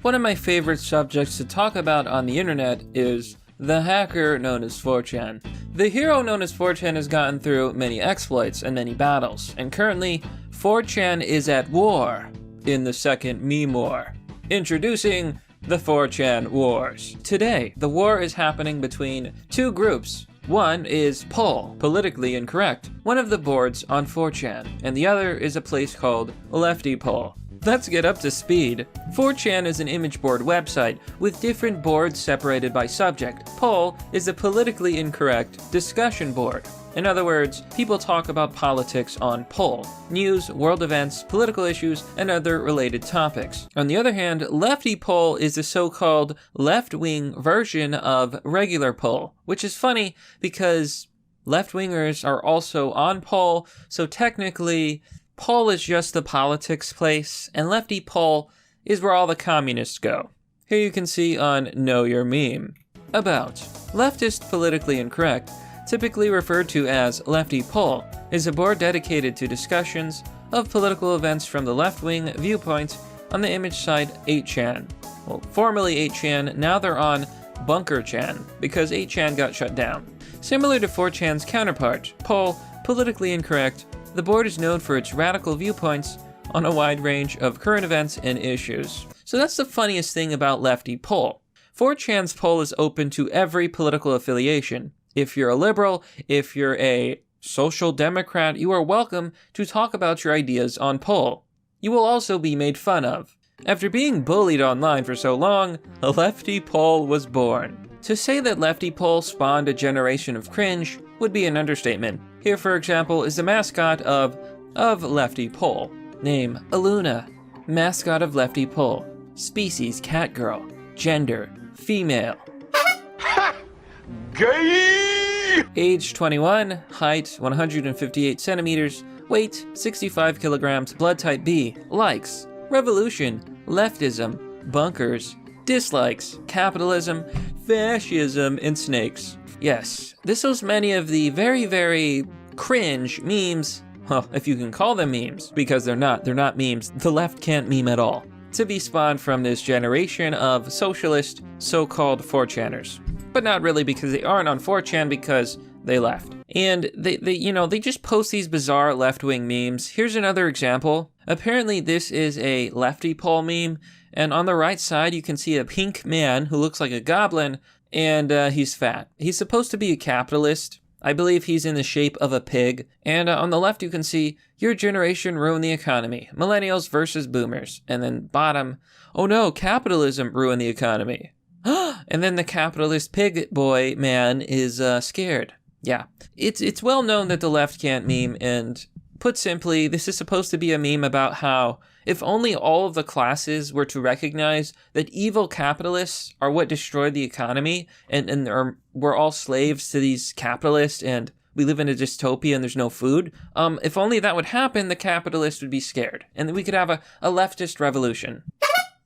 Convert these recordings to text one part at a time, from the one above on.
One of my favorite subjects to talk about on the internet is the hacker known as 4chan. The hero known as 4chan has gotten through many exploits and many battles, and currently, 4chan is at war in the second meme war. Introducing the 4chan Wars. Today, the war is happening between two groups. One is Pol, politically incorrect, one of the boards on 4chan, and the other is a place called Leftypol. Let's get up to speed. 4chan is an image board website with different boards separated by subject. Pol is a politically incorrect discussion board. In other words, people talk about politics on Pol, news, world events, political issues, and other related topics. On the other hand, Leftypol is the so-called left-wing version of regular Pol, which is funny because left-wingers are also on Pol, so technically Pol is just the politics place, and Leftypol is where all the communists go. Here you can see on Know Your Meme. About. Leftist politically incorrect, typically referred to as Leftypol, is a board dedicated to discussions of political events from the left-wing viewpoint on the image site 8chan. Well, formerly 8chan, now they're on BunkerChan, because 8chan got shut down. Similar to 4chan's counterpart, Pol, politically incorrect, the board is known for its radical viewpoints on a wide range of current events and issues. So that's the funniest thing about Leftypol. 4chan's Pol is open to every political affiliation. If you're a liberal, if you're a social democrat, you are welcome to talk about your ideas on Pol. You will also be made fun of. After being bullied online for so long, Leftypol was born. To say that Leftypol spawned a generation of cringe would be an understatement. Here, for example, is the mascot of Leftypol. Name, Aluna. Mascot of Leftypol. Species, catgirl. Gender, female. Gay! Age, 21. Height, 158 centimeters. Weight, 65 kilograms. Blood type B. Likes, revolution, leftism, bunkers. Dislikes, capitalism, fascism, and snakes. Yes, this was many of the very, very cringe memes, well, if you can call them memes, because they're not memes. The left can't meme at all. To be spawned from this generation of socialist, so-called 4chaners. But not really, because they aren't on 4chan because they left. And they just post these bizarre left-wing memes. Here's another example. Apparently this is a Leftypol meme, and on the right side you can see a pink man who looks like a goblin, and he's fat. He's supposed to be a capitalist. I believe he's in the shape of a pig. And on the left you can see, your generation ruined the economy. Millennials versus boomers. And then bottom, oh no, capitalism ruined the economy. And then the capitalist pig boy man is scared. Yeah, it's well known that the left can't meme, and put simply, this is supposed to be a meme about how if only all of the classes were to recognize that evil capitalists are what destroyed the economy, and we're all slaves to these capitalists, and we live in a dystopia and there's no food. If only that would happen, the capitalists would be scared, and then we could have a leftist revolution.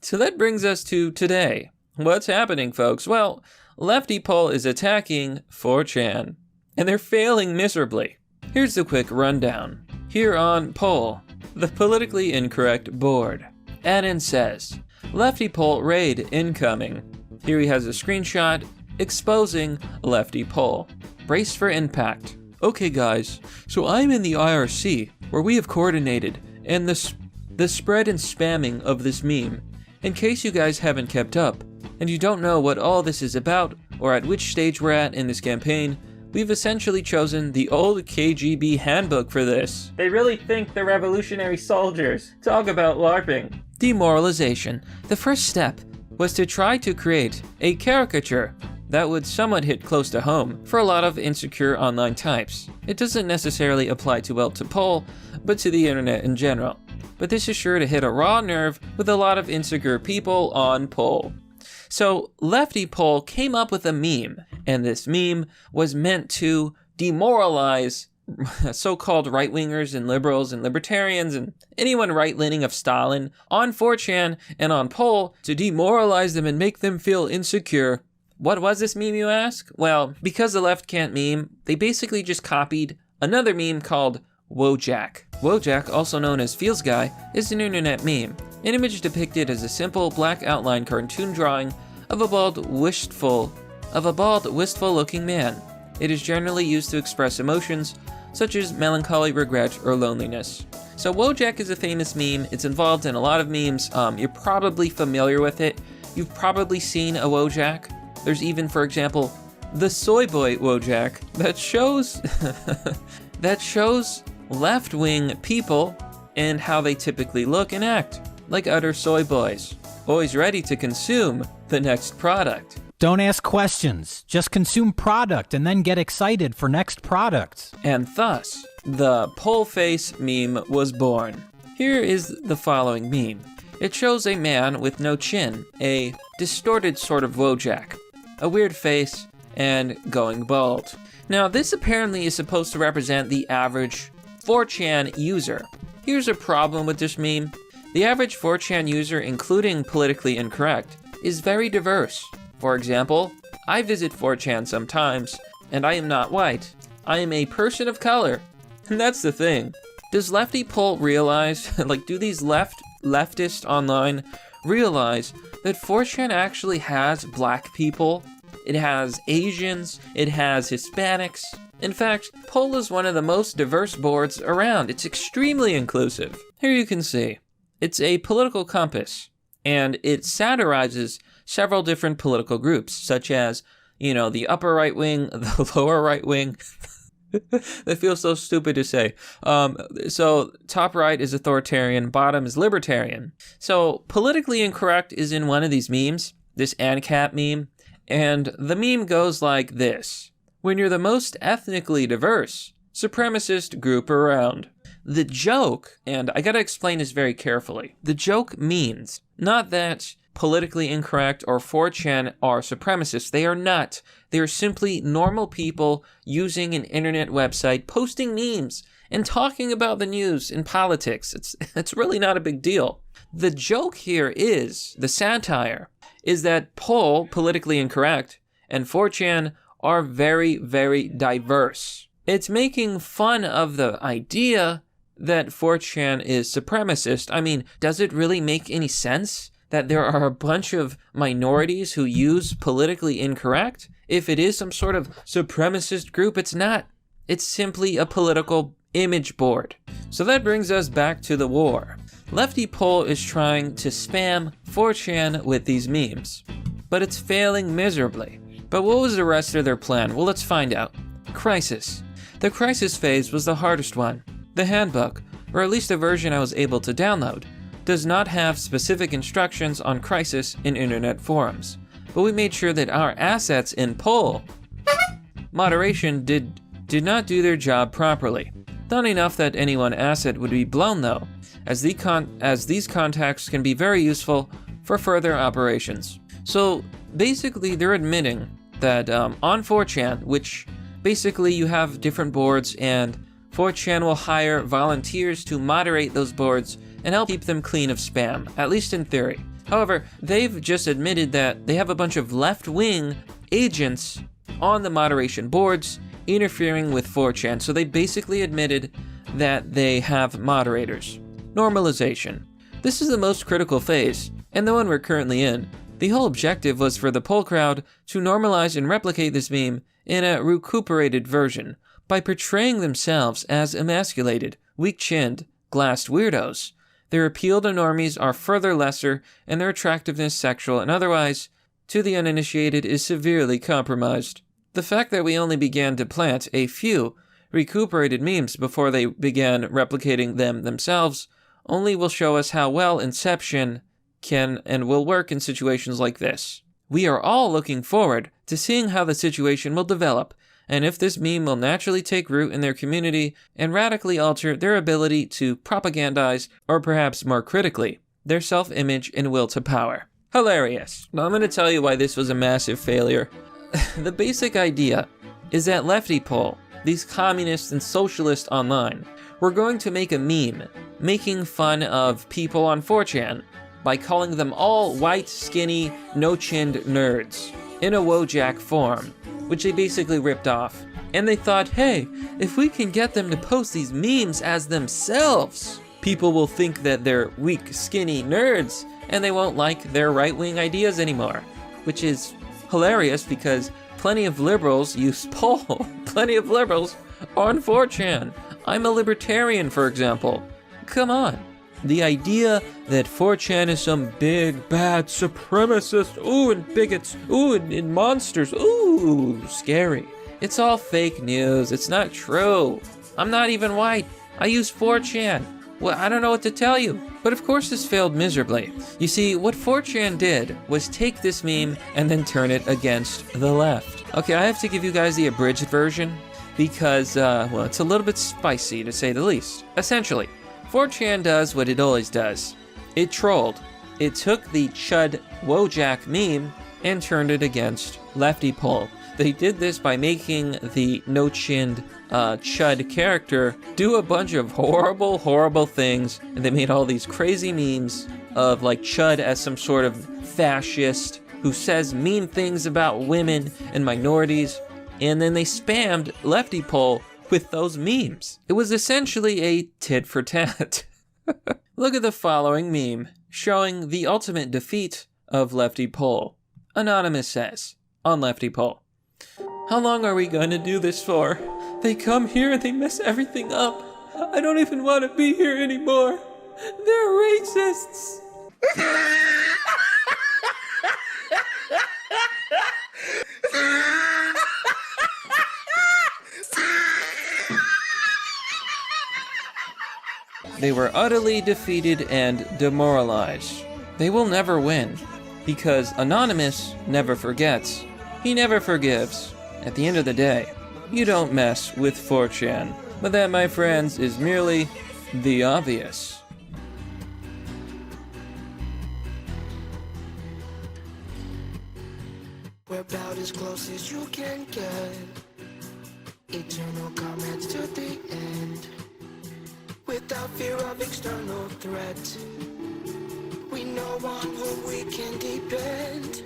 So that brings us to today. What's happening, folks? Well, Leftypol is attacking 4chan, and they're failing miserably. Here's the quick rundown. Here on Pol, the politically incorrect board. Anon says, Leftypol raid incoming. Here he has a screenshot exposing Leftypol. Brace for impact. Okay guys, so I'm in the IRC, where we have coordinated, and the spread and spamming of this meme. In case you guys haven't kept up, and you don't know what all this is about, or at which stage we're at in this campaign, we've essentially chosen the old KGB handbook for this. They really think they're revolutionary soldiers. Talk about LARPing. Demoralization. The first step was to try to create a caricature that would somewhat hit close to home for a lot of insecure online types. It doesn't necessarily apply too well to Pol, but to the internet in general. But this is sure to hit a raw nerve with a lot of insecure people on Pol. So Leftypol came up with a meme, and this meme was meant to demoralize so-called right-wingers and liberals and libertarians and anyone right-leaning of Stalin on 4chan and on Pol to demoralize them and make them feel insecure. What was this meme, you ask? Well, because the left can't meme, they basically just copied another meme called Wojak. Wojak, also known as Feels Guy, is an internet meme. An image depicted as a simple black outline cartoon drawing of a bald, wistful-looking man. It is generally used to express emotions such as melancholy, regret, or loneliness. So Wojak is a famous meme. It's involved in a lot of memes. You're probably familiar with it. You've probably seen a Wojak. There's even, for example, the Soy Boy Wojak that shows left-wing people and how they typically look and act, like utter soy boys, always ready to consume the next product. Don't ask questions, just consume product and then get excited for next product. And thus, the Pole Face meme was born. Here is the following meme. It shows a man with no chin, a distorted sort of Wojak, a weird face, and going bald. Now, this apparently is supposed to represent the average 4chan user. Here's a problem with this meme. The average 4chan user, including politically incorrect, is very diverse. For example, I visit 4chan sometimes, and I am not white. I am a person of color. And that's the thing. Does Leftypol realize, do these leftists online realize that 4chan actually has black people? It has Asians, it has Hispanics. In fact, Pol is one of the most diverse boards around. It's extremely inclusive. Here you can see. It's a political compass, and it satirizes several different political groups, such as, the upper right wing, the lower right wing. That feels so stupid to say. So top right is authoritarian, bottom is libertarian. So politically incorrect is in one of these memes, this ANCAP meme, and the meme goes like this. When you're the most ethnically diverse, supremacist group around. The joke, and I gotta explain this very carefully, the joke means not that politically incorrect or 4chan are supremacists. They are not. They are simply normal people using an internet website, posting memes, and talking about the news and politics. It's really not a big deal. The joke here is, the satire, is that Pol, politically incorrect, and 4chan are very, very diverse. It's making fun of the idea that 4chan is supremacist. I mean, does it really make any sense that there are a bunch of minorities who use politically incorrect? If it is some sort of supremacist group, it's not. It's simply a political image board. So that brings us back to the war. Leftypol is trying to spam 4chan with these memes, but it's failing miserably. But what was the rest of their plan? Well, let's find out. Crisis. The crisis phase was the hardest one. The handbook, or at least the version I was able to download, does not have specific instructions on crisis in internet forums, but we made sure that our assets in Pol moderation did not do their job properly. Not enough that any one asset would be blown though, as these contacts can be very useful for further operations. So basically they're admitting that on 4chan, which basically you have different boards and 4chan will hire volunteers to moderate those boards and help keep them clean of spam, at least in theory. However, they've just admitted that they have a bunch of left-wing agents on the moderation boards interfering with 4chan, so they basically admitted that they have moderators. Normalization. This is the most critical phase, and the one we're currently in. The whole objective was for the Pol crowd to normalize and replicate this meme in a recuperated version by portraying themselves as emasculated, weak-chinned, glassed weirdos. Their appeal to normies are further lesser, and their attractiveness, sexual and otherwise, to the uninitiated is severely compromised. The fact that we only began to plant a few recuperated memes before they began replicating them themselves only will show us how well Inception can and will work in situations like this. We are all looking forward to seeing how the situation will develop, and if this meme will naturally take root in their community and radically alter their ability to propagandize, or perhaps more critically, their self-image and will to power. Hilarious. Now I'm going to tell you why this was a massive failure. The basic idea is that Leftypol these communists and socialists online, were going to make a meme making fun of people on 4chan by calling them all white, skinny, no-chinned nerds in a Wojak form, which they basically ripped off. And they thought, hey, if we can get them to post these memes as themselves, people will think that they're weak, skinny nerds, and they won't like their right-wing ideas anymore. Which is hilarious because plenty of liberals use poll. Plenty of liberals on 4chan. I'm a libertarian, for example. Come on. The idea that 4chan is some big, bad supremacist, ooh, and bigots, ooh, and monsters, ooh, scary. It's all fake news. It's not true. I'm not even white. I use 4chan. Well, I don't know what to tell you. But of course this failed miserably. You see, what 4chan did was take this meme and then turn it against the left. Okay, I have to give you guys the abridged version because, well, it's a little bit spicy to say the least. Essentially, 4chan does what it always does. It trolled. It took the Chud Wojak meme and turned it against Leftypol. They did this by making the no-chinned Chud character do a bunch of horrible, horrible things, and they made all these crazy memes of like Chud as some sort of fascist who says mean things about women and minorities, and then they spammed Leftypol with those memes. It was essentially a tit for tat. Look at the following meme, showing the ultimate defeat of Leftypol. Anonymous says, on Leftypol, how long are we going to do this for? They come here and they mess everything up. I don't even want to be here anymore. They're racists. They were utterly defeated and demoralized. They will never win, because Anonymous never forgets. He never forgives. At the end of the day, you don't mess with 4chan. But that, my friends, is merely the obvious. We're about as close as you can get. Eternal comments to the end. Without fear of external threat. We know on whom we can depend.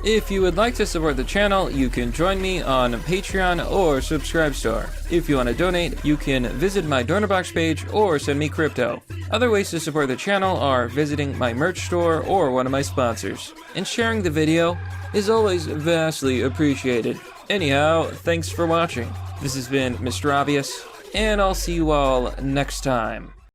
If you would like to support the channel, you can join me on Patreon or Subscribestar. If you want to donate, you can visit my donor box page or send me crypto. Other ways to support the channel are visiting my merch store or one of my sponsors. And sharing the video is always vastly appreciated. Anyhow, thanks for watching. This has been Mr. Obvious, and I'll see you all next time.